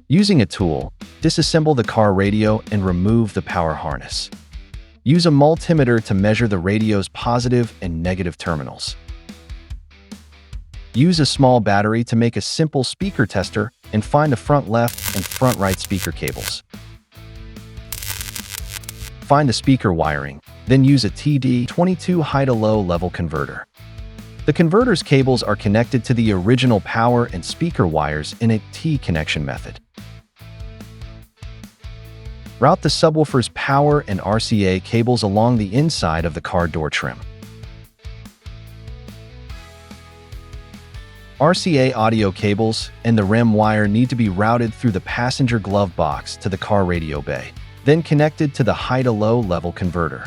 Using a tool, disassemble the car radio and remove the power harness. Use a multimeter to measure the radio's positive and negative terminals. Use a small battery to make a simple speaker tester and find the front left and front right speaker cables. Find the speaker wiring, then use a TD22 high-to-low level converter. The converter's cables are connected to the original power and speaker wires in a T-connection method. Route the subwoofer's power and RCA cables along the inside of the car door trim. RCA audio cables and the REM wire need to be routed through the passenger glove box to the car radio bay, then connected to the high-to-low level converter.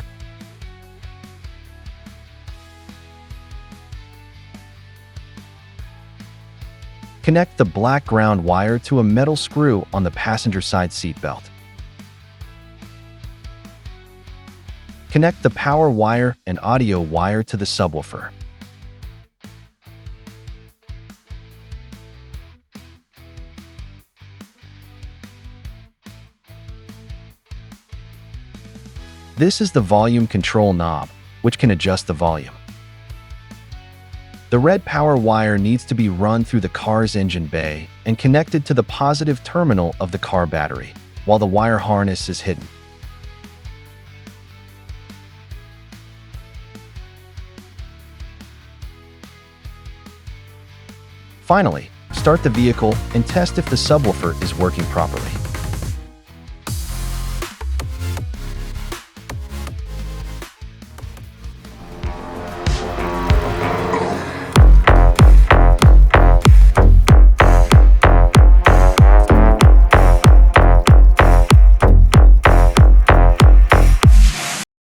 Connect the black ground wire to a metal screw on the passenger side seat belt. Connect the power wire and audio wire to the subwoofer. This is the volume control knob, which can adjust the volume. The red power wire needs to be run through the car's engine bay and connected to the positive terminal of the car battery, while the wire harness is hidden. Finally, start the vehicle and test if the subwoofer is working properly.